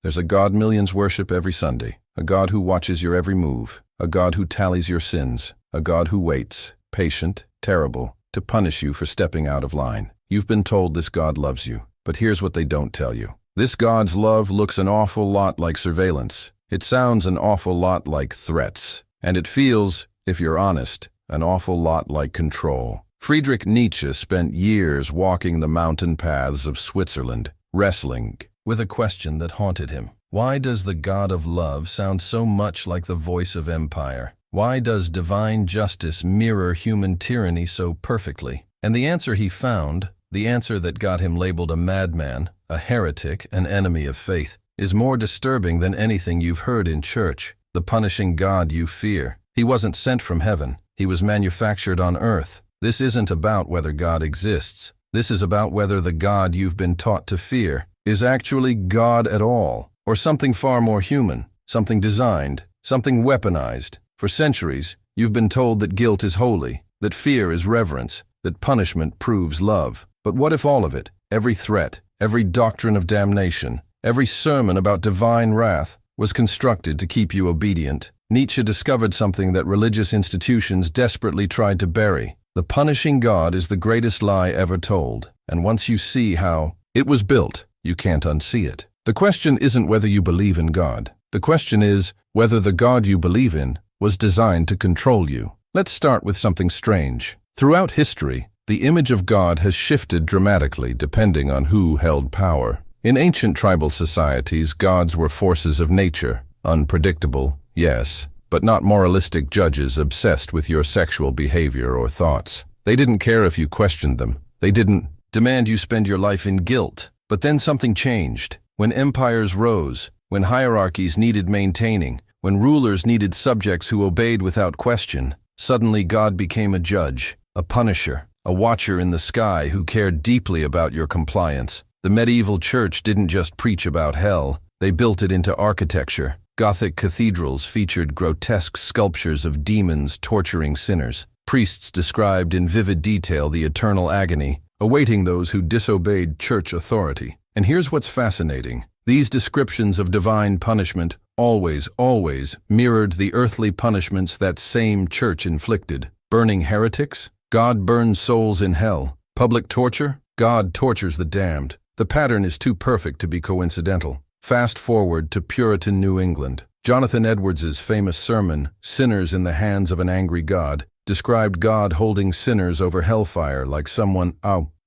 There's a God millions worship every Sunday, a God who watches your every move, a God who tallies your sins, a God who waits, patient, terrible, to punish you for stepping out of line. You've been told this God loves you, but here's what they don't tell you. This God's love looks an awful lot like surveillance. It sounds an awful lot like threats. And it feels, if you're honest, an awful lot like control. Friedrich Nietzsche spent years walking the mountain paths of Switzerland, wrestling with a question that haunted him. Why does the God of love sound so much like the voice of empire? Why does divine justice mirror human tyranny so perfectly? And the answer he found, the answer that got him labeled a madman, a heretic, an enemy of faith, is more disturbing than anything you've heard in church. The punishing God you fear. He wasn't sent from heaven. He was manufactured on earth. This isn't about whether God exists. This is about whether the God you've been taught to fear is actually God at all, or something far more human, something designed, something weaponized. For centuries, you've been told that guilt is holy, that fear is reverence, that punishment proves love. But what if all of it, every threat, every doctrine of damnation, every sermon about divine wrath, was constructed to keep you obedient? Nietzsche discovered something that religious institutions desperately tried to bury. The punishing God is the greatest lie ever told, and once you see how it was built, you can't unsee it. The question isn't whether you believe in God. The question is whether the God you believe in was designed to control you. Let's start with something strange. Throughout history, the image of God has shifted dramatically depending on who held power. In ancient tribal societies, gods were forces of nature, unpredictable, yes, but not moralistic judges obsessed with your sexual behavior or thoughts. They didn't care if you questioned them. They didn't demand you spend your life in guilt. But then something changed. When empires rose, when hierarchies needed maintaining, when rulers needed subjects who obeyed without question, suddenly God became a judge, a punisher, a watcher in the sky who cared deeply about your compliance. The medieval church didn't just preach about hell, they built it into architecture. Gothic cathedrals featured grotesque sculptures of demons torturing sinners. Priests described in vivid detail the eternal agony, awaiting those who disobeyed church authority. And here's what's fascinating. These descriptions of divine punishment always mirrored the earthly punishments that same church inflicted. Burning heretics? God burns souls in hell. Public torture? God tortures the damned. The pattern is too perfect to be coincidental. Fast forward to Puritan New England. Jonathan Edwards's famous sermon, Sinners in the Hands of an Angry God, described God holding sinners over hellfire like someone,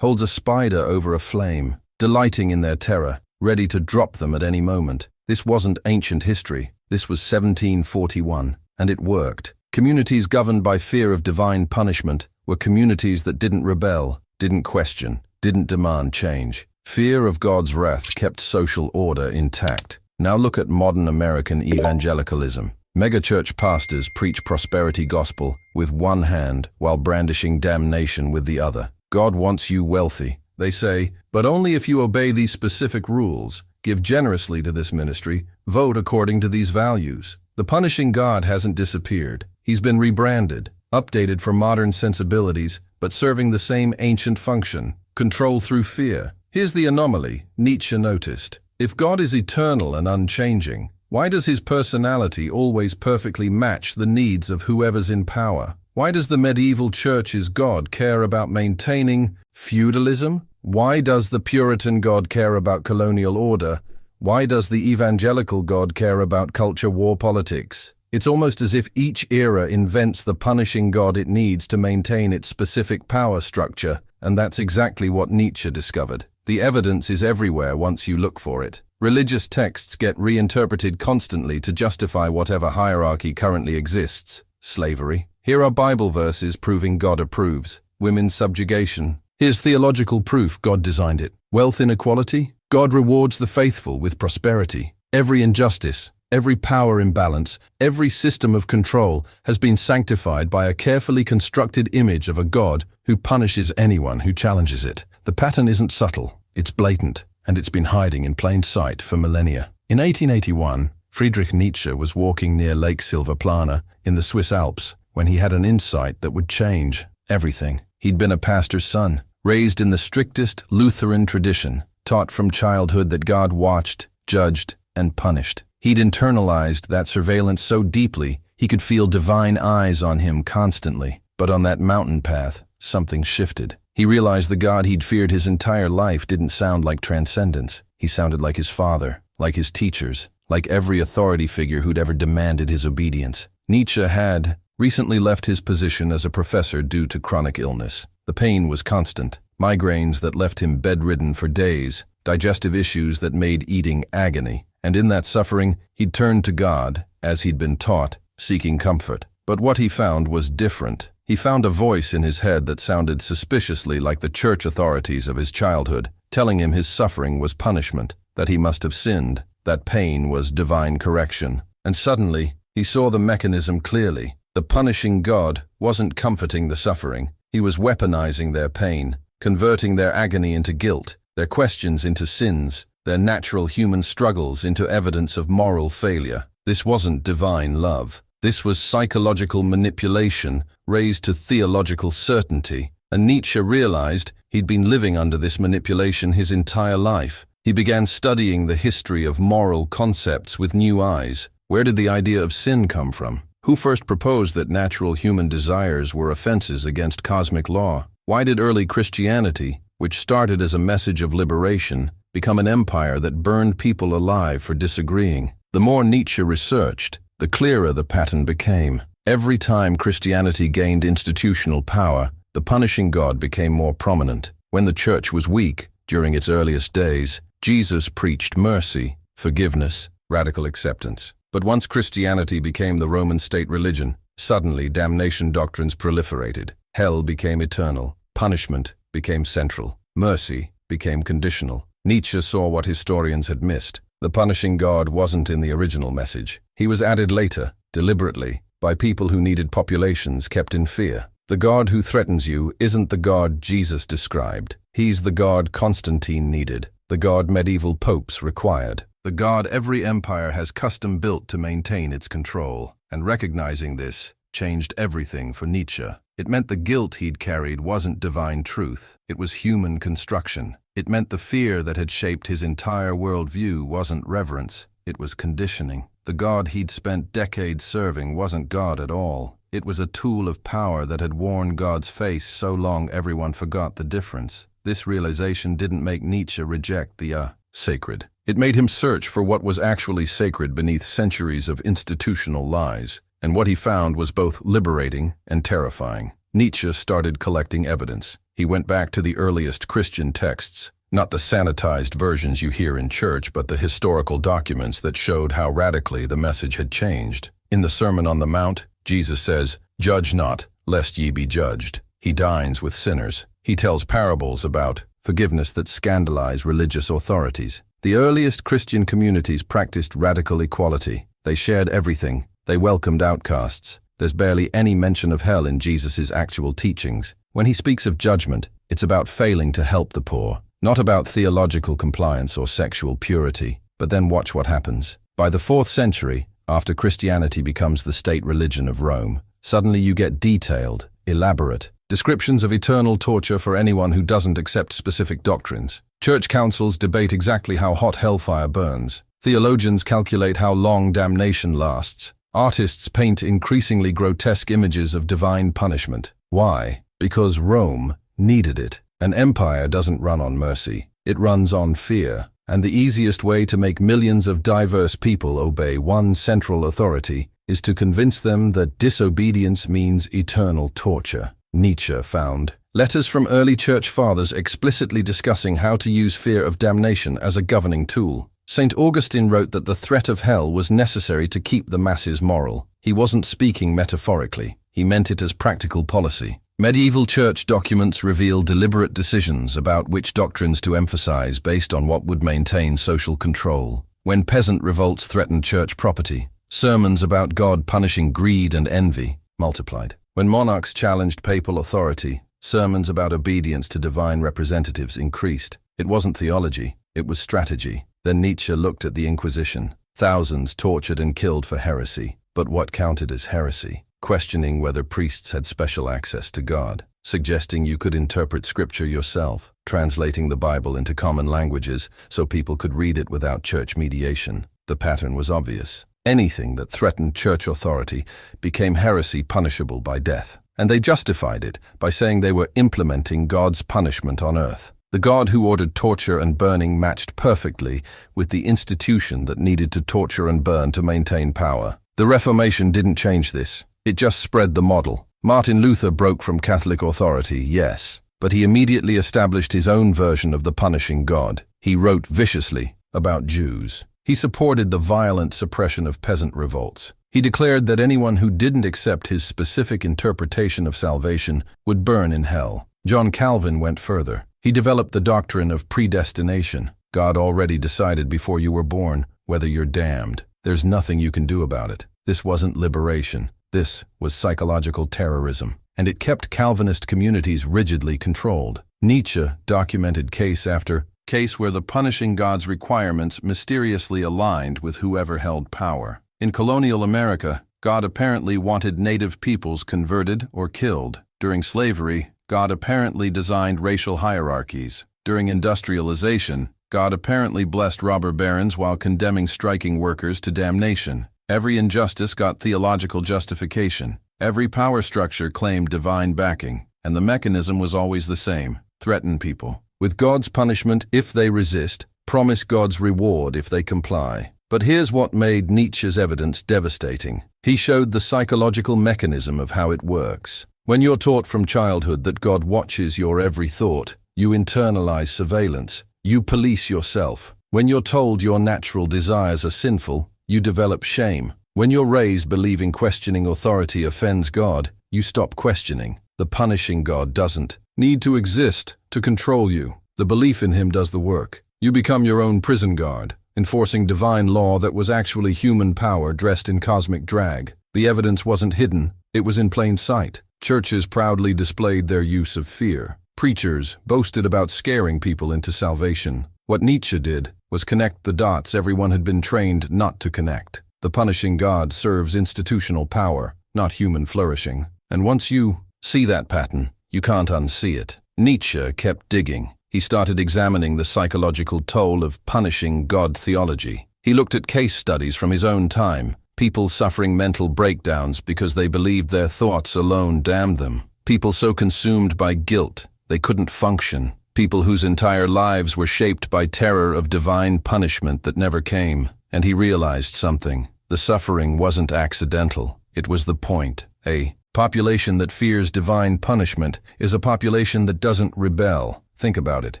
holds a spider over a flame, delighting in their terror, ready to drop them at any moment. This wasn't ancient history. This was 1741, and it worked. Communities governed by fear of divine punishment were communities that didn't rebel, didn't question, didn't demand change. Fear of God's wrath kept social order intact. Now look at modern American evangelicalism. Megachurch pastors preach prosperity gospel with one hand while brandishing damnation with the other. God wants you wealthy, they say, but only if you obey these specific rules, give generously to this ministry, vote according to these values. The punishing God hasn't disappeared. He's been rebranded, updated for modern sensibilities, but serving the same ancient function, control through fear. Here's the anomaly Nietzsche noticed. If God is eternal and unchanging, why does his personality always perfectly match the needs of whoever's in power? Why does the medieval church's God care about maintaining feudalism? Why does the Puritan God care about colonial order? Why does the evangelical God care about culture war politics? It's almost as if each era invents the punishing God it needs to maintain its specific power structure, and that's exactly what Nietzsche discovered. The evidence is everywhere once you look for it. Religious texts get reinterpreted constantly to justify whatever hierarchy currently exists. Slavery. Here are Bible verses proving God approves. Women's subjugation. Here's theological proof God designed it. Wealth inequality. God rewards the faithful with prosperity. Every injustice, every power imbalance, every system of control has been sanctified by a carefully constructed image of a God who punishes anyone who challenges it. The pattern isn't subtle, it's blatant, and it's been hiding in plain sight for millennia. In 1881, Friedrich Nietzsche was walking near Lake Silvaplana in the Swiss Alps when he had an insight that would change everything. He'd been a pastor's son, raised in the strictest Lutheran tradition, taught from childhood that God watched, judged, and punished. He'd internalized that surveillance so deeply, he could feel divine eyes on him constantly. But on that mountain path, something shifted. He realized the God he'd feared his entire life didn't sound like transcendence. He sounded like his father, like his teachers, like every authority figure who'd ever demanded his obedience. Nietzsche had recently left his position as a professor due to chronic illness. The pain was constant, migraines that left him bedridden for days, digestive issues that made eating agony. And in that suffering, he'd turned to God, as he'd been taught, seeking comfort. But what he found was different. He found a voice in his head that sounded suspiciously like the church authorities of his childhood, telling him his suffering was punishment, that he must have sinned, that pain was divine correction. And suddenly, he saw the mechanism clearly. The punishing God wasn't comforting the suffering. He was weaponizing their pain, converting their agony into guilt, their questions into sins, their natural human struggles into evidence of moral failure. This wasn't divine love. This was psychological manipulation raised to theological certainty, and Nietzsche realized he'd been living under this manipulation his entire life. He began studying the history of moral concepts with new eyes. Where did the idea of sin come from? Who first proposed that natural human desires were offenses against cosmic law? Why did early Christianity, which started as a message of liberation, become an empire that burned people alive for disagreeing? The more Nietzsche researched, the clearer the pattern became. Every time Christianity gained institutional power, the punishing God became more prominent. When the church was weak, during its earliest days, Jesus preached mercy, forgiveness, radical acceptance. But once Christianity became the Roman state religion, suddenly damnation doctrines proliferated. Hell became eternal. Punishment became central. Mercy became conditional. Nietzsche saw what historians had missed. The punishing God wasn't in the original message. He was added later, deliberately, by people who needed populations kept in fear. The God who threatens you isn't the God Jesus described. He's the God Constantine needed, the God medieval popes required, the God every empire has custom built to maintain its control. And recognizing this changed everything for Nietzsche. It meant the guilt he'd carried wasn't divine truth. It was human construction. It meant the fear that had shaped his entire worldview wasn't reverence, it was conditioning. The God he'd spent decades serving wasn't God at all. It was a tool of power that had worn God's face so long everyone forgot the difference. This realization didn't make Nietzsche reject the sacred. It made him search for what was actually sacred beneath centuries of institutional lies. And what he found was both liberating and terrifying. Nietzsche started collecting evidence. He went back to the earliest Christian texts, not the sanitized versions you hear in church, but the historical documents that showed how radically the message had changed. In the Sermon on the Mount, Jesus says, "Judge not, lest ye be judged." He dines with sinners. He tells parables about forgiveness that scandalize religious authorities. The earliest Christian communities practiced radical equality. They shared everything. They welcomed outcasts. There's barely any mention of hell in Jesus' actual teachings. When he speaks of judgment, it's about failing to help the poor, not about theological compliance or sexual purity. But then watch what happens. By the 4th century, after Christianity becomes the state religion of Rome, suddenly you get detailed, elaborate descriptions of eternal torture for anyone who doesn't accept specific doctrines. Church councils debate exactly how hot hellfire burns. Theologians calculate how long damnation lasts. Artists paint increasingly grotesque images of divine punishment. Why? Because Rome needed it. An empire doesn't run on mercy. It runs on fear. And the easiest way to make millions of diverse people obey one central authority is to convince them that disobedience means eternal torture. Nietzsche found letters from early church fathers explicitly discussing how to use fear of damnation as a governing tool. St. Augustine wrote that the threat of hell was necessary to keep the masses moral. He wasn't speaking metaphorically. He meant it as practical policy. Medieval church documents reveal deliberate decisions about which doctrines to emphasize based on what would maintain social control. When peasant revolts threatened church property, sermons about God punishing greed and envy multiplied. When monarchs challenged papal authority, sermons about obedience to divine representatives increased. It wasn't theology, it was strategy. Then Nietzsche looked at the Inquisition. Thousands tortured and killed for heresy. But what counted as heresy? Questioning whether priests had special access to God, suggesting you could interpret scripture yourself, translating the Bible into common languages so people could read it without church mediation. The pattern was obvious. Anything that threatened church authority became heresy punishable by death. And they justified it by saying they were implementing God's punishment on earth. The God who ordered torture and burning matched perfectly with the institution that needed to torture and burn to maintain power. The Reformation didn't change this. It just spread the model. Martin Luther broke from Catholic authority, yes, but he immediately established his own version of the punishing God. He wrote viciously about Jews. He supported the violent suppression of peasant revolts. He declared that anyone who didn't accept his specific interpretation of salvation would burn in hell. John Calvin went further. He developed the doctrine of predestination. God already decided before you were born whether you're damned. There's nothing you can do about it. This wasn't liberation. This was psychological terrorism, and it kept Calvinist communities rigidly controlled. Nietzsche documented case after case where the punishing God's requirements mysteriously aligned with whoever held power. In colonial America, God apparently wanted native peoples converted or killed. During slavery, God apparently designed racial hierarchies. During industrialization, God apparently blessed robber barons while condemning striking workers to damnation. Every injustice got theological justification. Every power structure claimed divine backing, and the mechanism was always the same: threaten people with God's punishment if they resist, promise God's reward if they comply. But here's what made Nietzsche's evidence devastating. He showed the psychological mechanism of how it works. When you're taught from childhood that God watches your every thought, you internalize surveillance. You police yourself. When you're told your natural desires are sinful, you develop shame. When you're raised believing questioning authority offends God, you stop questioning. The punishing God doesn't need to exist to control you. The belief in him does the work. You become your own prison guard, enforcing divine law that was actually human power dressed in cosmic drag. The evidence wasn't hidden, it was in plain sight. Churches proudly displayed their use of fear. Preachers boasted about scaring people into salvation. What Nietzsche did was connect the dots everyone had been trained not to connect. The punishing God serves institutional power, not human flourishing. And once you see that pattern, you can't unsee it. Nietzsche kept digging. He started examining the psychological toll of punishing God theology. He looked at case studies from his own time, people suffering mental breakdowns because they believed their thoughts alone damned them. People so consumed by guilt they couldn't function. People whose entire lives were shaped by terror of divine punishment that never came. And he realized something. The suffering wasn't accidental. It was the point. A population that fears divine punishment is a population that doesn't rebel. Think about it.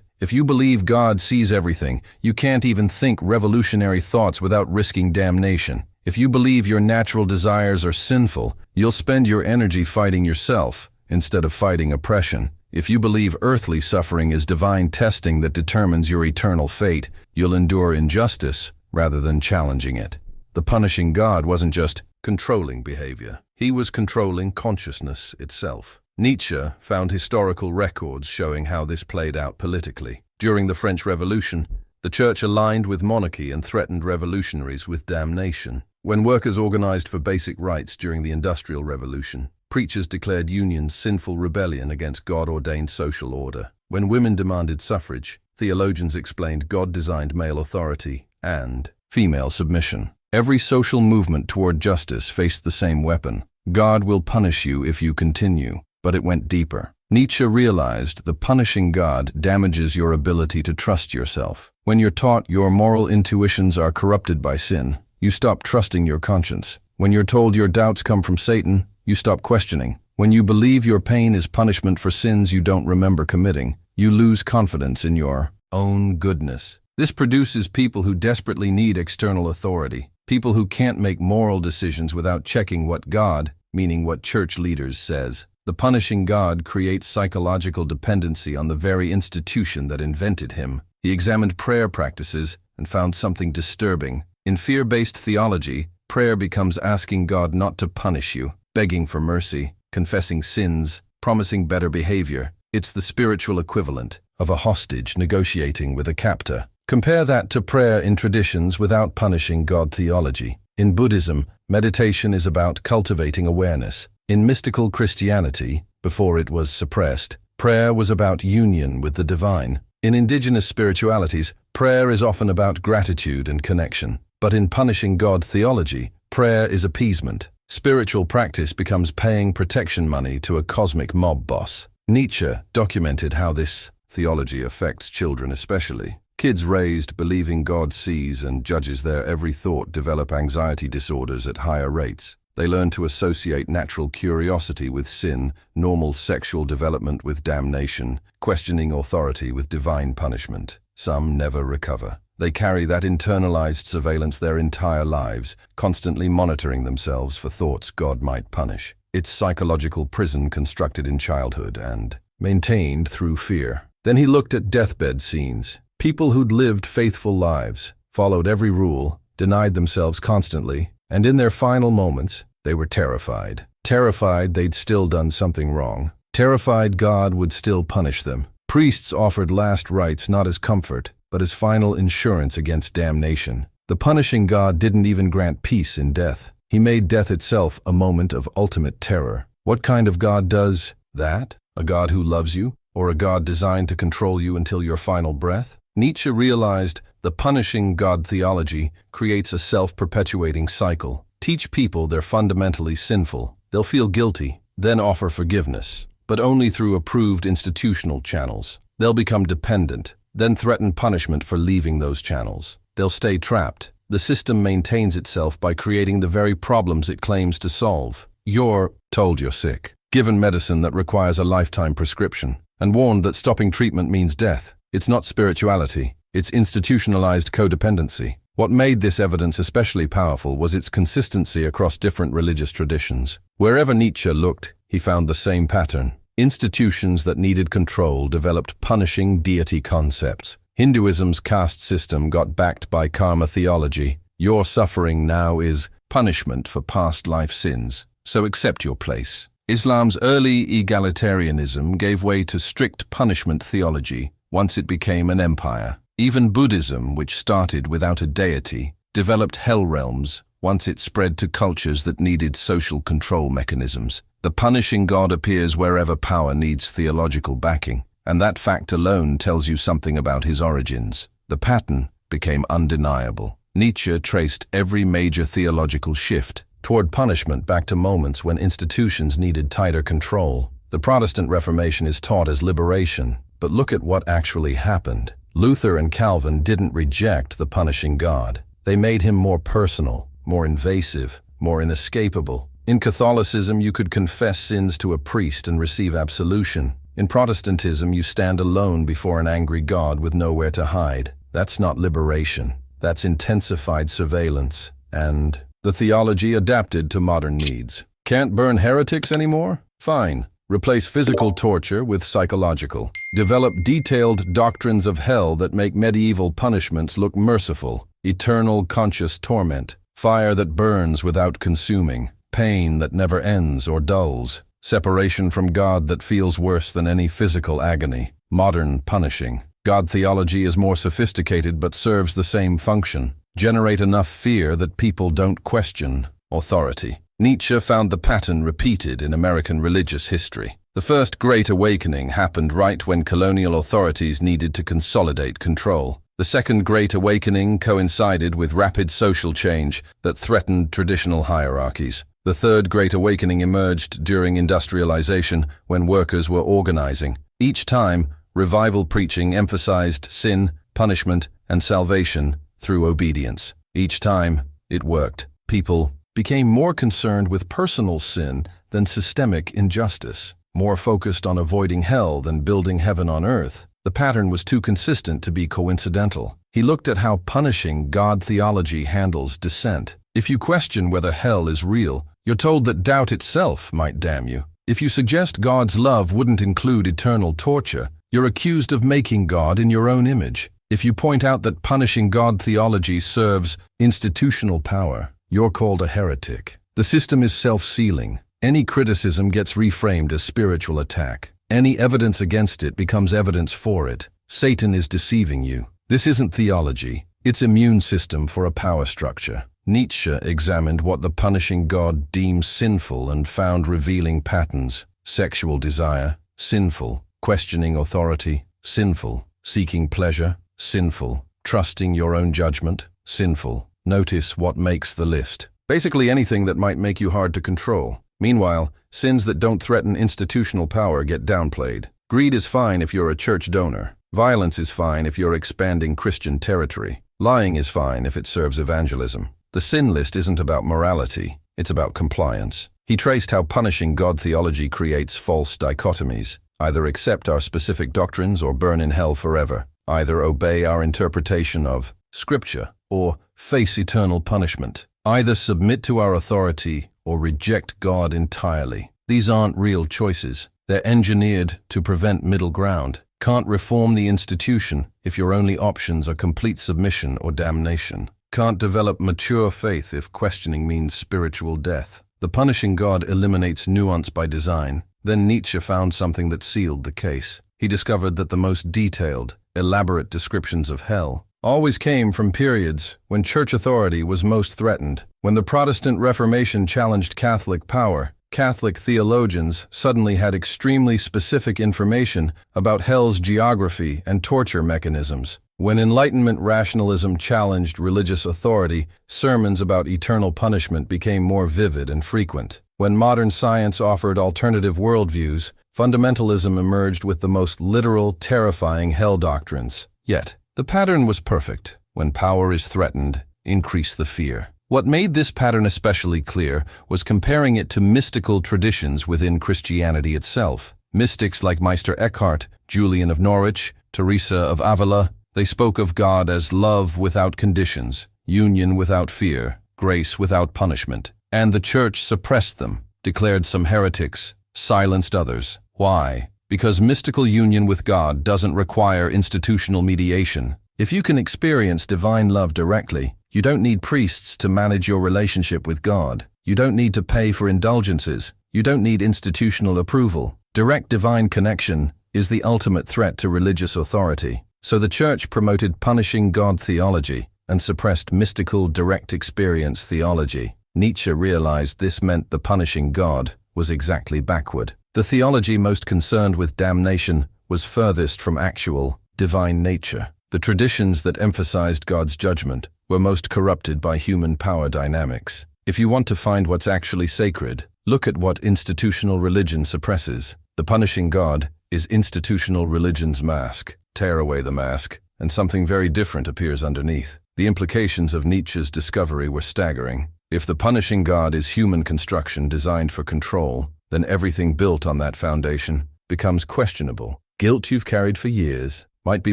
If you believe God sees everything, you can't even think revolutionary thoughts without risking damnation. If you believe your natural desires are sinful, you'll spend your energy fighting yourself instead of fighting oppression. If you believe earthly suffering is divine testing that determines your eternal fate, you'll endure injustice rather than challenging it. The punishing God wasn't just controlling behavior. He was controlling consciousness itself. Nietzsche found historical records showing how this played out politically. During the French Revolution, the church aligned with monarchy and threatened revolutionaries with damnation. When workers organized for basic rights during the Industrial Revolution, preachers declared unions sinful rebellion against God-ordained social order. When women demanded suffrage, theologians explained God designed male authority and female submission. Every social movement toward justice faced the same weapon. God will punish you if you continue. But it went deeper. Nietzsche realized the punishing God damages your ability to trust yourself. When you're taught your moral intuitions are corrupted by sin, you stop trusting your conscience. When you're told your doubts come from Satan, you stop questioning. When you believe your pain is punishment for sins you don't remember committing, you lose confidence in your own goodness. This produces people who desperately need external authority, people who can't make moral decisions without checking what God, meaning what church leaders, says. The punishing God creates psychological dependency on the very institution that invented him. He examined prayer practices and found something disturbing. In fear-based theology, prayer becomes asking God not to punish you, begging for mercy, confessing sins, promising better behavior. It's the spiritual equivalent of a hostage negotiating with a captor. Compare that to prayer in traditions without punishing God theology. In Buddhism, meditation is about cultivating awareness. In mystical Christianity, before it was suppressed, prayer was about union with the divine. In indigenous spiritualities, prayer is often about gratitude and connection. But in punishing God theology, prayer is appeasement. Spiritual practice becomes paying protection money to a cosmic mob boss. Nietzsche documented how this theology affects children especially. Kids raised believing God sees and judges their every thought develop anxiety disorders at higher rates. They learn to associate natural curiosity with sin, normal sexual development with damnation, questioning authority with divine punishment. Some never recover. They carry that internalized surveillance their entire lives, constantly monitoring themselves for thoughts God might punish. It's psychological prison constructed in childhood and maintained through fear. Then he looked at deathbed scenes. People who'd lived faithful lives, followed every rule, denied themselves constantly, and in their final moments, they were terrified. Terrified they'd still done something wrong. Terrified God would still punish them. Priests offered last rites not as comfort, but as final insurance against damnation. The punishing God didn't even grant peace in death. He made death itself a moment of ultimate terror. What kind of God does that? A God who loves you? Or a God designed to control you until your final breath? Nietzsche realized the punishing God theology creates a self-perpetuating cycle. Teach people they're fundamentally sinful. They'll feel guilty, then offer forgiveness, but only through approved institutional channels. They'll become dependent, then threaten punishment for leaving those channels. They'll stay trapped. The system maintains itself by creating the very problems it claims to solve. You're told you're sick, given medicine that requires a lifetime prescription, and warned that stopping treatment means death. It's not spirituality, it's institutionalized codependency. What made this evidence especially powerful was its consistency across different religious traditions. Wherever Nietzsche looked, he found the same pattern. Institutions that needed control developed punishing deity concepts. Hinduism's caste system got backed by karma theology. Your suffering now is punishment for past life sins, so accept your place. Islam's early egalitarianism gave way to strict punishment theology once it became an empire. Even Buddhism, which started without a deity, developed hell realms once it spread to cultures that needed social control mechanisms. The punishing God appears wherever power needs theological backing, and that fact alone tells you something about his origins. The pattern became undeniable. Nietzsche traced every major theological shift toward punishment back to moments when institutions needed tighter control. The Protestant Reformation is taught as liberation, but look at what actually happened. Luther and Calvin didn't reject the punishing God. They made him more personal, more invasive, more inescapable. In Catholicism, you could confess sins to a priest and receive absolution. In Protestantism, you stand alone before an angry God with nowhere to hide. That's not liberation. That's intensified surveillance. And the theology adapted to modern needs. Can't burn heretics anymore? Fine. Replace physical torture with psychological. Develop detailed doctrines of hell that make medieval punishments look merciful. Eternal conscious torment. Fire that burns without consuming. Pain that never ends or dulls. Separation from God that feels worse than any physical agony. Modern punishing. God theology is more sophisticated but serves the same function. Generate enough fear that people don't question authority. Nietzsche found the pattern repeated in American religious history. The First Great Awakening happened right when colonial authorities needed to consolidate control. The Second Great Awakening coincided with rapid social change that threatened traditional hierarchies. The Third Great Awakening emerged during industrialization when workers were organizing. Each time, revival preaching emphasized sin, punishment, and salvation through obedience. Each time, it worked. People became more concerned with personal sin than systemic injustice, more focused on avoiding hell than building heaven on earth. The pattern was too consistent to be coincidental. He looked at how punishing God theology handles dissent. If you question whether hell is real, you're told that doubt itself might damn you. If you suggest God's love wouldn't include eternal torture, you're accused of making God in your own image. If you point out that punishing God theology serves institutional power, you're called a heretic. The system is self-sealing. Any criticism gets reframed as spiritual attack. Any evidence against it becomes evidence for it. Satan is deceiving you. This isn't theology. It's immune system for a power structure. Nietzsche examined what the punishing God deems sinful and found revealing patterns. Sexual desire, sinful. Questioning authority, sinful. Seeking pleasure, sinful. Trusting your own judgment, sinful. Notice what makes the list. Basically anything that might make you hard to control. Meanwhile, sins that don't threaten institutional power get downplayed. Greed is fine if you're a church donor. Violence is fine if you're expanding Christian territory. Lying is fine if it serves evangelism. The sin list isn't about morality, it's about compliance. He traced how punishing God theology creates false dichotomies. Either accept our specific doctrines or burn in hell forever. Either obey our interpretation of Scripture or face eternal punishment. Either submit to our authority or reject God entirely. These aren't real choices. They're engineered to prevent middle ground. Can't reform the institution if your only options are complete submission or damnation. Can't develop mature faith if questioning means spiritual death. The punishing God eliminates nuance by design. Then Nietzsche found something that sealed the case. He discovered that the most detailed, elaborate descriptions of hell always came from periods when church authority was most threatened. When the Protestant Reformation challenged Catholic power, Catholic theologians suddenly had extremely specific information about hell's geography and torture mechanisms. When Enlightenment rationalism challenged religious authority, sermons about eternal punishment became more vivid and frequent. When modern science offered alternative worldviews, fundamentalism emerged with the most literal, terrifying hell doctrines. Yet, the pattern was perfect. When power is threatened, increase the fear. What made this pattern especially clear was comparing it to mystical traditions within Christianity itself. Mystics like Meister Eckhart, Julian of Norwich, Teresa of Avila, they spoke of God as love without conditions, union without fear, grace without punishment. And the church suppressed them, declared some heretics, silenced others. Why? Because mystical union with God doesn't require institutional mediation. If you can experience divine love directly, you don't need priests to manage your relationship with God. You don't need to pay for indulgences. You don't need institutional approval. Direct divine connection is the ultimate threat to religious authority. So the church promoted punishing God theology and suppressed mystical direct experience theology. Nietzsche realized this meant the punishing God was exactly backward. The theology most concerned with damnation was furthest from actual, divine nature. The traditions that emphasized God's judgment were most corrupted by human power dynamics. If you want to find what's actually sacred, look at what institutional religion suppresses. The punishing God is institutional religion's mask. Tear away the mask, and something very different appears underneath. The implications of Nietzsche's discovery were staggering. If the punishing God is human construction designed for control, then everything built on that foundation becomes questionable. Guilt you've carried for years might be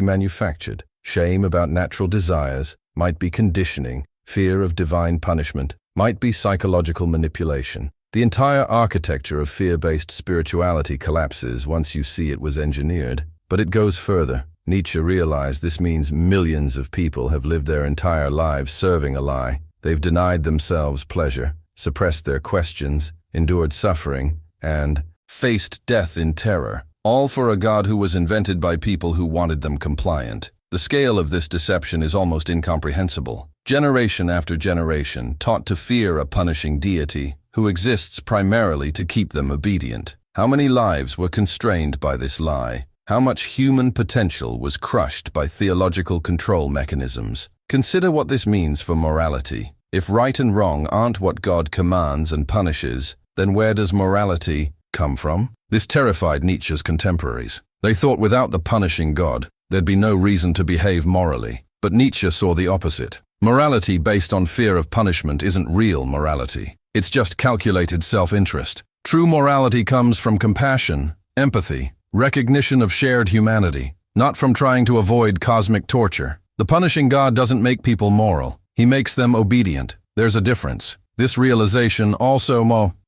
manufactured. Shame about natural desires might be conditioning. Fear of divine punishment might be psychological manipulation. The entire architecture of fear-based spirituality collapses once you see it was engineered. But it goes further. Nietzsche realized this means millions of people have lived their entire lives serving a lie. They've denied themselves pleasure, suppressed their questions, endured suffering, and faced death in terror, all for a God who was invented by people who wanted them compliant. The scale of this deception is almost incomprehensible. Generation after generation taught to fear a punishing deity who exists primarily to keep them obedient. How many lives were constrained by this lie? How much human potential was crushed by theological control mechanisms? Consider what this means for morality. If right and wrong aren't what God commands and punishes, then where does morality come from? This terrified Nietzsche's contemporaries. They thought without the punishing God, there'd be no reason to behave morally. But Nietzsche saw the opposite. Morality based on fear of punishment isn't real morality. It's just calculated self-interest. True morality comes from compassion, empathy, recognition of shared humanity, not from trying to avoid cosmic torture. The punishing God doesn't make people moral. He makes them obedient. There's a difference. This realization also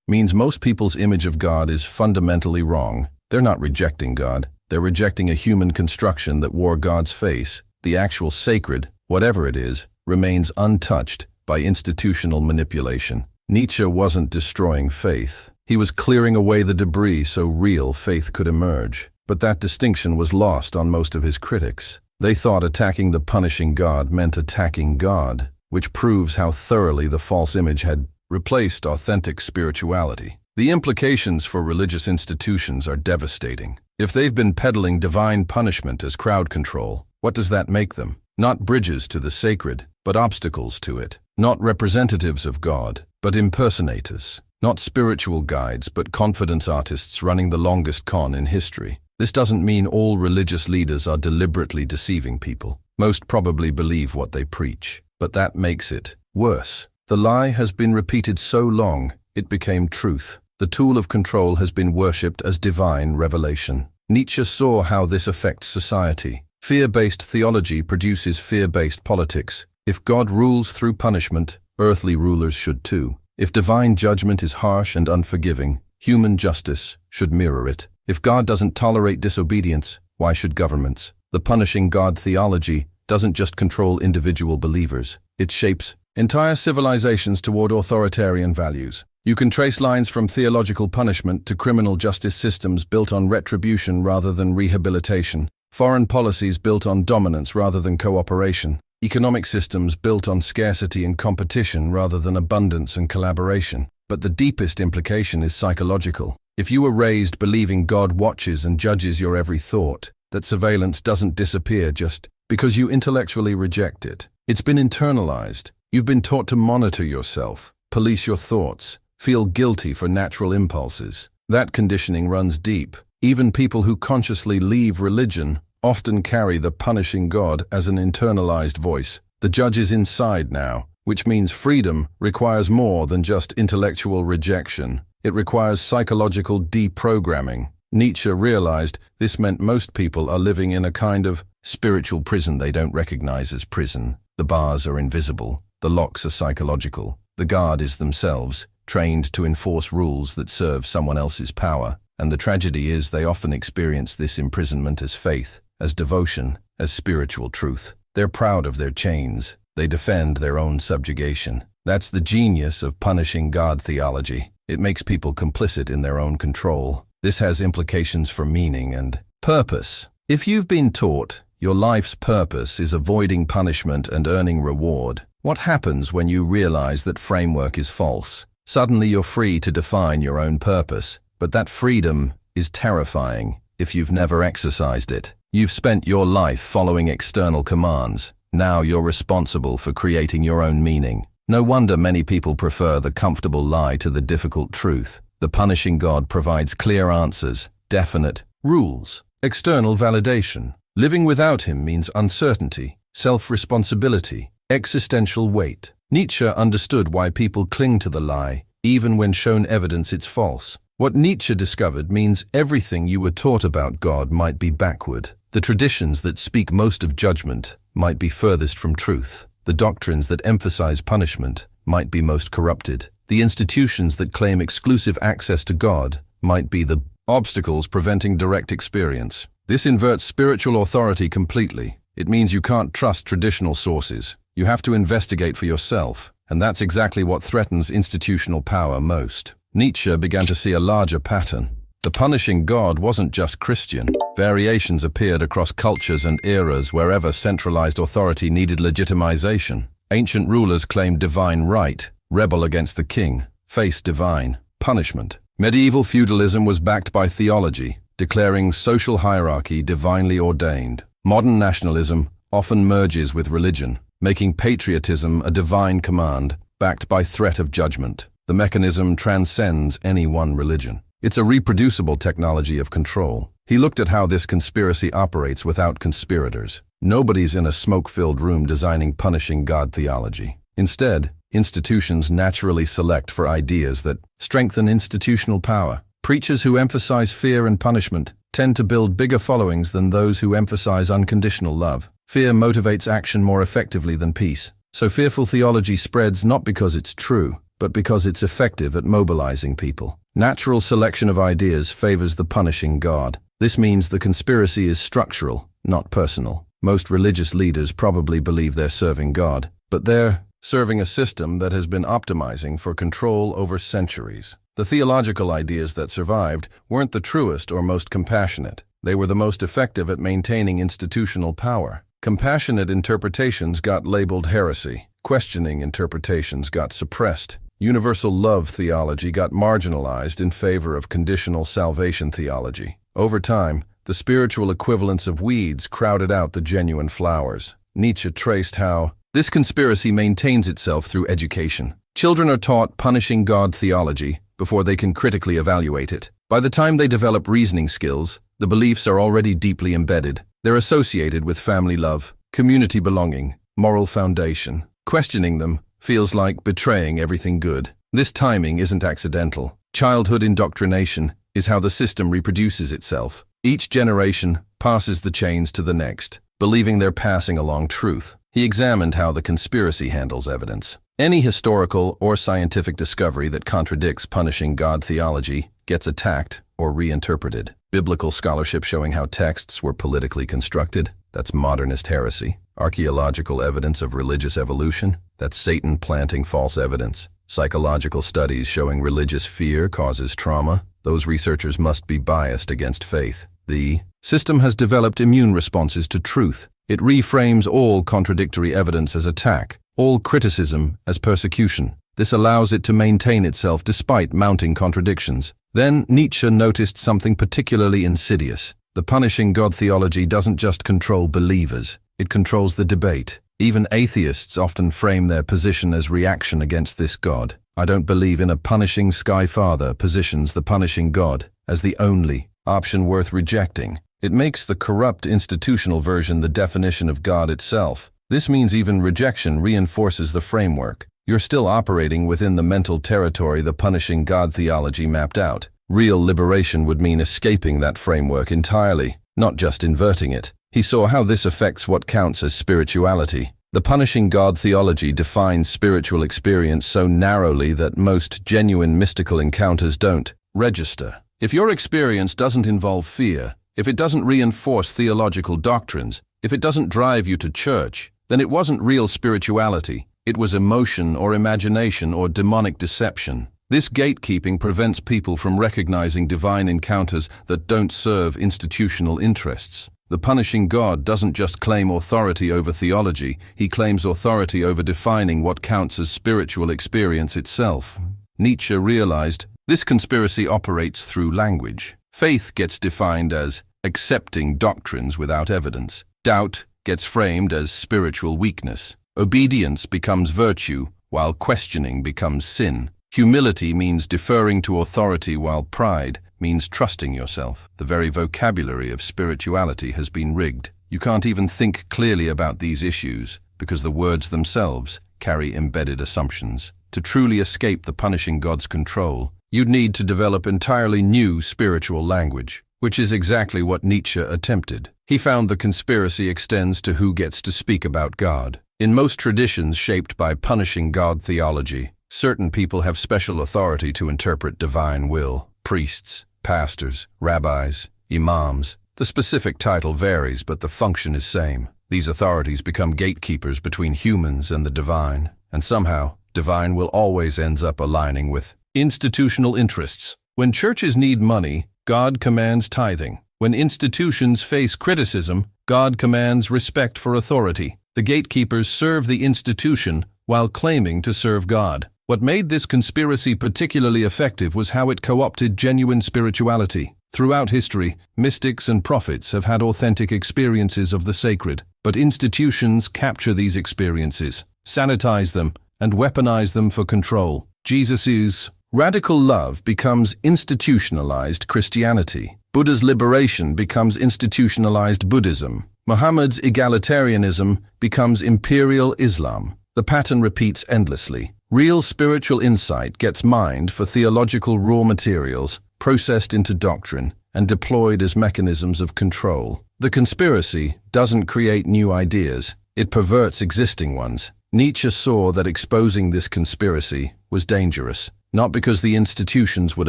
means most people's image of God is fundamentally wrong. They're not rejecting God. They're rejecting a human construction that wore God's face. The actual sacred, whatever it is, remains untouched by institutional manipulation. Nietzsche wasn't destroying faith. He was clearing away the debris so real faith could emerge. But that distinction was lost on most of his critics. They thought attacking the punishing God meant attacking God, which proves how thoroughly the false image had replaced authentic spirituality. The implications for religious institutions are devastating. If they've been peddling divine punishment as crowd control, what does that make them? Not bridges to the sacred, but obstacles to it. not representatives of God, but impersonators, not spiritual guides, but confidence artists running the longest con in history. This doesn't mean all religious leaders are deliberately deceiving people. Most probably believe what they preach, but that makes it worse. The lie has been repeated so long, it became truth. The tool of control has been worshipped as divine revelation. Nietzsche saw how this affects society. Fear-based theology produces fear-based politics. If God rules through punishment, earthly rulers should too. If divine judgment is harsh and unforgiving, human justice should mirror it. If God doesn't tolerate disobedience, why should governments? The punishing God theology doesn't just control individual believers. It shapes entire civilizations toward authoritarian values. You can trace lines from theological punishment to criminal justice systems built on retribution rather than rehabilitation, foreign policies built on dominance rather than cooperation, economic systems built on scarcity and competition rather than abundance and collaboration. But the deepest implication is psychological. If you were raised believing God watches and judges your every thought, that surveillance doesn't disappear just because you intellectually reject it. It's been internalized. You've been taught to monitor yourself, police your thoughts, feel guilty for natural impulses. That conditioning runs deep. Even people who consciously leave religion often carry the punishing God as an internalized voice. The judge is inside now, which means freedom requires more than just intellectual rejection. It requires psychological deprogramming. Nietzsche realized this meant most people are living in a kind of spiritual prison they don't recognize as prison. The bars are invisible. The locks are psychological. The guard is themselves, trained to enforce rules that serve someone else's power. And the tragedy is they often experience this imprisonment as faith, as devotion, as spiritual truth. They're proud of their chains. They defend their own subjugation. That's the genius of punishing God theology. It makes people complicit in their own control. This has implications for meaning and purpose. If you've been taught your life's purpose is avoiding punishment and earning reward, what happens when you realize that framework is false? Suddenly you're free to define your own purpose, but that freedom is terrifying if you've never exercised it. You've spent your life following external commands. Now you're responsible for creating your own meaning. No wonder many people prefer the comfortable lie to the difficult truth. The punishing God provides clear answers, definite rules, external validation. Living without him means uncertainty, self-responsibility, existential weight. Nietzsche understood why people cling to the lie, even when shown evidence it's false. What Nietzsche discovered means everything you were taught about God might be backward. The traditions that speak most of judgment might be furthest from truth. The doctrines that emphasize punishment might be most corrupted. The institutions that claim exclusive access to God might be the obstacles preventing direct experience. This inverts spiritual authority completely. It means you can't trust traditional sources. You have to investigate for yourself, and that's exactly what threatens institutional power most. Nietzsche began to see a larger pattern. The punishing God wasn't just Christian. Variations appeared across cultures and eras wherever centralized authority needed legitimization. Ancient rulers claimed divine right, rebel against the king, face divine punishment. Medieval feudalism was backed by theology, declaring social hierarchy divinely ordained. Modern nationalism often merges with religion, making patriotism a divine command backed by threat of judgment. The mechanism transcends any one religion. It's a reproducible technology of control. He looked at how this conspiracy operates without conspirators. Nobody's in a smoke-filled room designing punishing God theology. Instead, institutions naturally select for ideas that strengthen institutional power. Preachers who emphasize fear and punishment tend to build bigger followings than those who emphasize unconditional love. Fear motivates action more effectively than peace. So fearful theology spreads not because it's true, but because it's effective at mobilizing people. Natural selection of ideas favors the punishing God. This means the conspiracy is structural, not personal. Most religious leaders probably believe they're serving God, but they're serving a system that has been optimizing for control over centuries. The theological ideas that survived weren't the truest or most compassionate. They were the most effective at maintaining institutional power. Compassionate interpretations got labeled heresy. Questioning interpretations got suppressed. Universal love theology got marginalized in favor of conditional salvation theology. Over time, the spiritual equivalents of weeds crowded out the genuine flowers. Nietzsche traced how This conspiracy maintains itself through education. Children are taught punishing God theology before they can critically evaluate it. By the time they develop reasoning skills, the beliefs are already deeply embedded. They're associated with family love, community belonging, moral foundation. Questioning them feels like betraying everything good. This timing isn't accidental. Childhood indoctrination is how the system reproduces itself. Each generation passes the chains to the next, believing they're passing along truth. He examined how the conspiracy handles evidence. Any historical or scientific discovery that contradicts punishing God theology gets attacked or reinterpreted. Biblical scholarship showing how texts were politically constructed, that's modernist heresy. Archaeological evidence of religious evolution, that's Satan planting false evidence. Psychological studies showing religious fear causes trauma, those researchers must be biased against faith. The system has developed immune responses to truth. It reframes all contradictory evidence as attack, all criticism as persecution. This allows it to maintain itself despite mounting contradictions. Then Nietzsche noticed something particularly insidious. The punishing God theology doesn't just control believers, it controls the debate. Even atheists often frame their position as reaction against this God. I don't believe in a punishing Sky Father positions the punishing God as the only option worth rejecting. It makes the corrupt institutional version the definition of God itself. This means even rejection reinforces the framework. You're still operating within the mental territory the punishing God theology mapped out. Real liberation would mean escaping that framework entirely, not just inverting it. He saw how this affects what counts as spirituality. The punishing God theology defines spiritual experience so narrowly that most genuine mystical encounters don't register. If your experience doesn't involve fear, if it doesn't reinforce theological doctrines, if it doesn't drive you to church, then it wasn't real spirituality. It was emotion or imagination or demonic deception. This gatekeeping prevents people from recognizing divine encounters that don't serve institutional interests. The punishing God doesn't just claim authority over theology, he claims authority over defining what counts as spiritual experience itself. Nietzsche realized this conspiracy operates through language. Faith gets defined as accepting doctrines without evidence. Doubt gets framed as spiritual weakness. Obedience becomes virtue, while questioning becomes sin. Humility means deferring to authority, while pride means trusting yourself. The very vocabulary of spirituality has been rigged. You can't even think clearly about these issues because the words themselves carry embedded assumptions. To truly escape the punishing God's control, you'd need to develop entirely new spiritual language, which is exactly what Nietzsche attempted. He found the conspiracy extends to who gets to speak about God. In most traditions shaped by punishing God theology, certain people have special authority to interpret divine will. Priests, pastors, rabbis, imams. The specific title varies, but the function is same. These authorities become gatekeepers between humans and the divine, and somehow, divine will always ends up aligning with institutional interests. When churches need money, God commands tithing. When institutions face criticism, God commands respect for authority. The gatekeepers serve the institution while claiming to serve God. What made this conspiracy particularly effective was how it co-opted genuine spirituality. Throughout history, mystics and prophets have had authentic experiences of the sacred, but institutions capture these experiences, sanitize them, and weaponize them for control. Jesus' radical love becomes institutionalized Christianity. Buddha's liberation becomes institutionalized Buddhism. Muhammad's egalitarianism becomes imperial Islam. The pattern repeats endlessly. Real spiritual insight gets mined for theological raw materials, processed into doctrine, and deployed as mechanisms of control. The conspiracy doesn't create new ideas, it perverts existing ones. Nietzsche saw that exposing this conspiracy was dangerous, not because the institutions would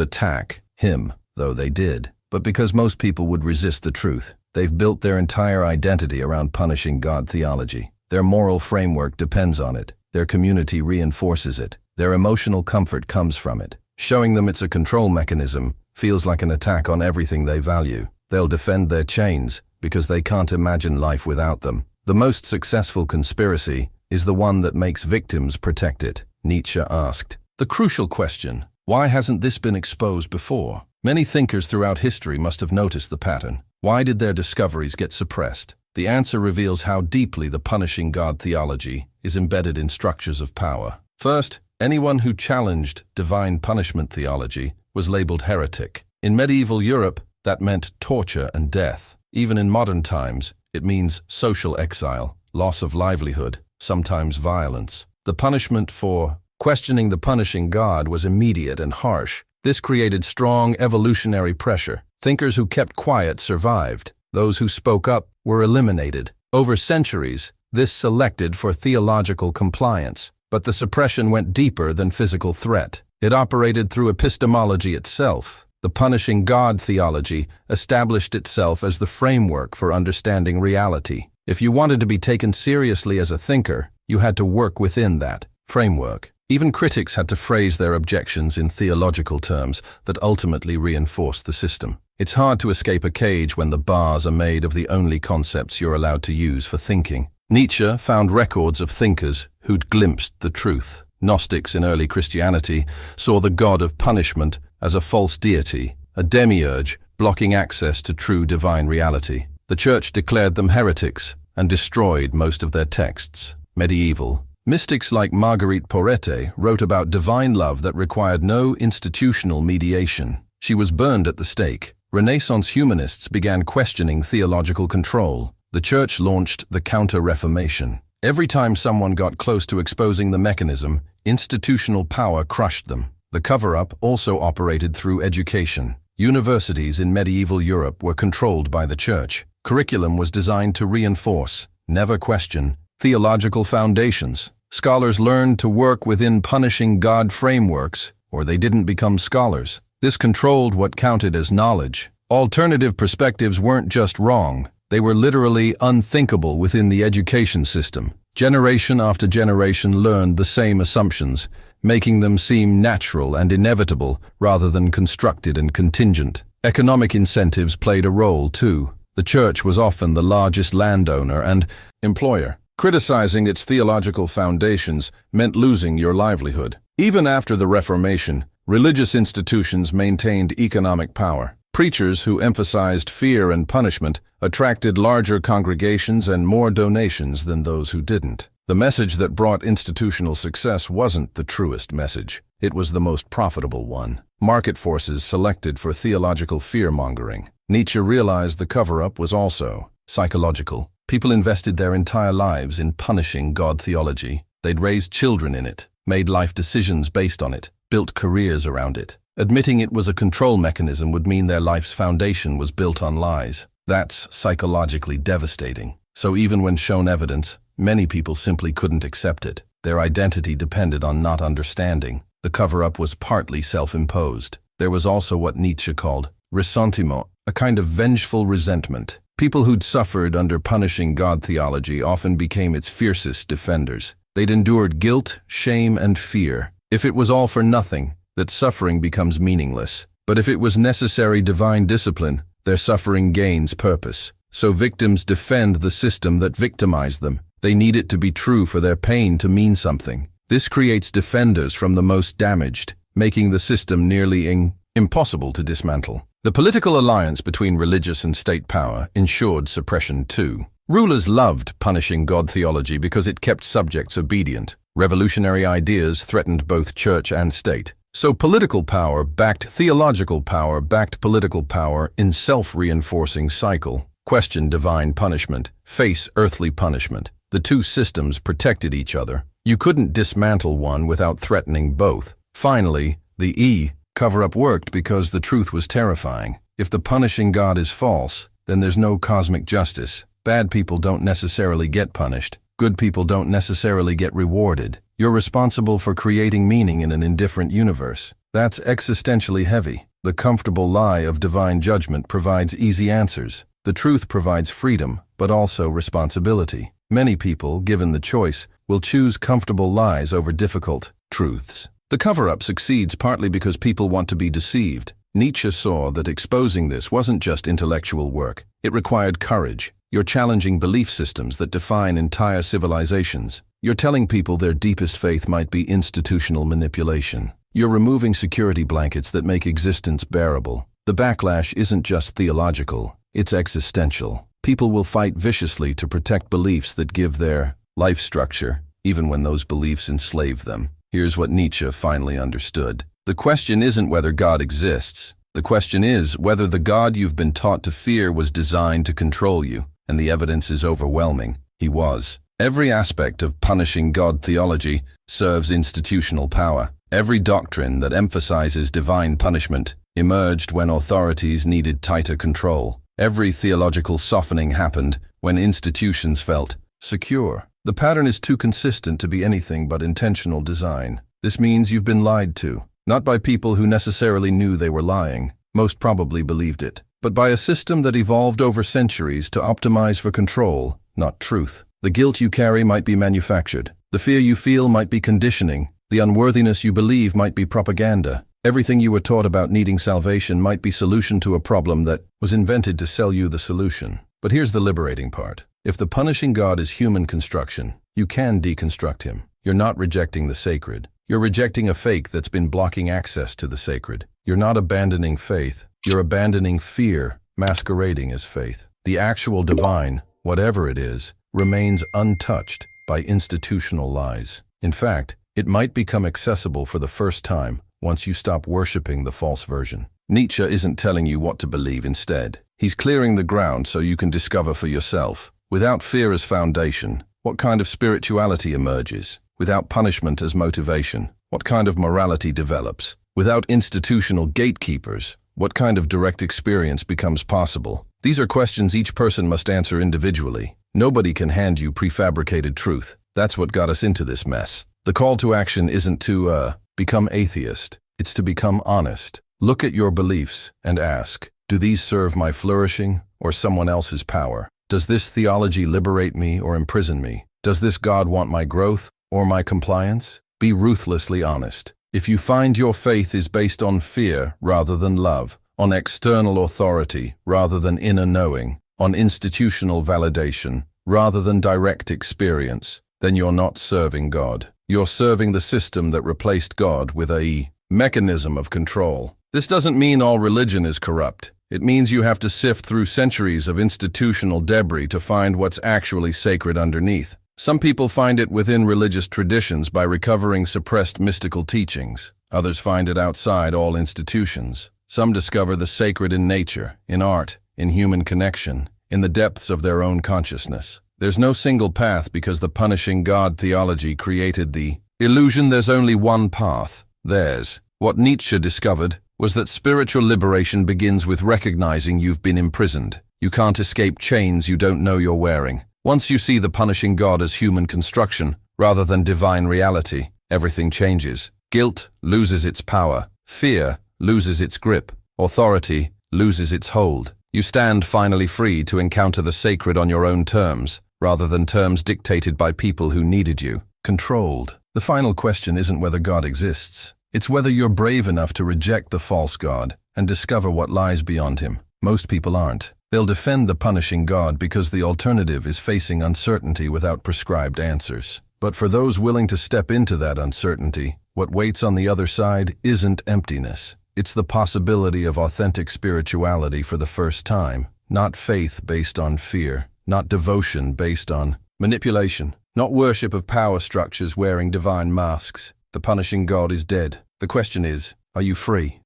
attack him, though they did, but because most people would resist the truth. They've built their entire identity around punishing God theology. Their moral framework depends on it. Their community reinforces it. Their emotional comfort comes from it. Showing them it's a control mechanism feels like an attack on everything they value. They'll defend their chains because they can't imagine life without them. The most successful conspiracy is the one that makes victims protect it. Nietzsche asked the crucial question, why hasn't this been exposed before? Many thinkers throughout history must have noticed the pattern. Why did their discoveries get suppressed? The answer reveals how deeply the punishing God theology is embedded in structures of power. First, anyone who challenged divine punishment theology was labeled heretic. In medieval Europe, that meant torture and death. Even in modern times, it means social exile, loss of livelihood, sometimes violence. The punishment for questioning the punishing God was immediate and harsh. This created strong evolutionary pressure. Thinkers who kept quiet survived. Those who spoke up were eliminated. Over centuries, this selected for theological compliance. But the suppression went deeper than physical threat. It operated through epistemology itself. The punishing God theology established itself as the framework for understanding reality. If you wanted to be taken seriously as a thinker, you had to work within that framework. Even critics had to phrase their objections in theological terms that ultimately reinforced the system. It's hard to escape a cage when the bars are made of the only concepts you're allowed to use for thinking. Nietzsche found records of thinkers who'd glimpsed the truth. Gnostics in early Christianity saw the god of punishment as a false deity, a demiurge blocking access to true divine reality. The church declared them heretics and destroyed most of their texts. Medieval mystics like Marguerite Porete wrote about divine love that required no institutional mediation. She was burned at the stake. Renaissance humanists began questioning theological control. The church launched the Counter-Reformation. Every time someone got close to exposing the mechanism, institutional power crushed them. The cover-up also operated through education. Universities in medieval Europe were controlled by the church. Curriculum was designed to reinforce, never question, theological foundations. Scholars learned to work within punishing God frameworks, or they didn't become scholars. This controlled what counted as knowledge. Alternative perspectives weren't just wrong. They were literally unthinkable within the education system. Generation after generation learned the same assumptions, making them seem natural and inevitable rather than constructed and contingent. Economic incentives played a role too. The church was often the largest landowner and employer. Criticizing its theological foundations meant losing your livelihood. Even after the Reformation, religious institutions maintained economic power. Preachers who emphasized fear and punishment attracted larger congregations and more donations than those who didn't. The message that brought institutional success wasn't the truest message. It was the most profitable one. Market forces selected for theological fear-mongering. Nietzsche realized the cover-up was also psychological. People invested their entire lives in punishing God theology. They'd raised children in it, made life decisions based on it, built careers around it. Admitting it was a control mechanism would mean their life's foundation was built on lies. That's psychologically devastating. So even when shown evidence, many people simply couldn't accept it. Their identity depended on not understanding. The cover-up was partly self-imposed. There was also what Nietzsche called ressentiment, a kind of vengeful resentment. People who'd suffered under punishing God theology often became its fiercest defenders. They'd endured guilt, shame, and fear. If it was all for nothing, that suffering becomes meaningless. But if it was necessary divine discipline, their suffering gains purpose. So victims defend the system that victimized them. They need it to be true for their pain to mean something. This creates defenders from the most damaged, making the system nearly impossible to dismantle. The political alliance between religious and state power ensured suppression too. Rulers loved punishing God theology because it kept subjects obedient. Revolutionary ideas threatened both church and state. So political power backed theological power backed political power in self-reinforcing cycle. Question divine punishment, face earthly punishment. The two systems protected each other. You couldn't dismantle one without threatening both. Finally, the cover-up worked because the truth was terrifying. If the punishing God is false, then there's no cosmic justice. Bad people don't necessarily get punished. Good people don't necessarily get rewarded. You're responsible for creating meaning in an indifferent universe. That's existentially heavy. The comfortable lie of divine judgment provides easy answers. The truth provides freedom, but also responsibility. Many people, given the choice, will choose comfortable lies over difficult truths. The cover-up succeeds partly because people want to be deceived. Nietzsche saw that exposing this wasn't just intellectual work. It required courage. You're challenging belief systems that define entire civilizations. You're telling people their deepest faith might be institutional manipulation. You're removing security blankets that make existence bearable. The backlash isn't just theological, it's existential. People will fight viciously to protect beliefs that give their life structure, even when those beliefs enslave them. Here's what Nietzsche finally understood. The question isn't whether God exists. The question is whether the God you've been taught to fear was designed to control you, and the evidence is overwhelming. He was. Every aspect of punishing God theology serves institutional power. Every doctrine that emphasizes divine punishment emerged when authorities needed tighter control. Every theological softening happened when institutions felt secure. The pattern is too consistent to be anything but intentional design. This means you've been lied to, not by people who necessarily knew they were lying, most probably believed it, but by a system that evolved over centuries to optimize for control, not truth. The guilt you carry might be manufactured. The fear you feel might be conditioning. The unworthiness you believe might be propaganda. Everything you were taught about needing salvation might be solution to a problem that was invented to sell you the solution. But here's the liberating part. If the punishing God is human construction, you can deconstruct him. You're not rejecting the sacred. You're rejecting a fake that's been blocking access to the sacred. You're not abandoning faith. You're abandoning fear, masquerading as faith. The actual divine, whatever it is, remains untouched by institutional lies. In fact, it might become accessible for the first time once you stop worshiping the false version. Nietzsche isn't telling you what to believe instead. He's clearing the ground so you can discover for yourself. Without fear as foundation, what kind of spirituality emerges? Without punishment as motivation, what kind of morality develops? Without institutional gatekeepers, what kind of direct experience becomes possible? These are questions each person must answer individually. Nobody can hand you prefabricated truth. That's what got us into this mess. The call to action isn't to become atheist. It's to become honest. Look at your beliefs and ask, do these serve my flourishing or someone else's power? Does this theology liberate me or imprison me? Does this God want my growth or my compliance? Be ruthlessly honest. If you find your faith is based on fear rather than love, on external authority rather than inner knowing, on institutional validation rather than direct experience, then you're not serving God. You're serving the system that replaced God with a mechanism of control. This doesn't mean all religion is corrupt. It means you have to sift through centuries of institutional debris to find what's actually sacred underneath. Some people find it within religious traditions by recovering suppressed mystical teachings. Others find it outside all institutions. Some discover the sacred in nature, in art, in human connection, in the depths of their own consciousness. There's no single path because the punishing God theology created the illusion there's only one path, theirs. What Nietzsche discovered was that spiritual liberation begins with recognizing you've been imprisoned. You can't escape chains you don't know you're wearing. Once you see the punishing God as human construction rather than divine reality, everything changes. Guilt loses its power. Fear loses its grip. Authority loses its hold. You stand finally free to encounter the sacred on your own terms, rather than terms dictated by people who needed you. Controlled. The final question isn't whether God exists. It's whether you're brave enough to reject the false God and discover what lies beyond him. Most people aren't. They'll defend the punishing God because the alternative is facing uncertainty without prescribed answers. But for those willing to step into that uncertainty, what waits on the other side isn't emptiness. It's the possibility of authentic spirituality for the first time, not faith based on fear, not devotion based on manipulation, not worship of power structures wearing divine masks. The punishing God is dead. The question is, are you free?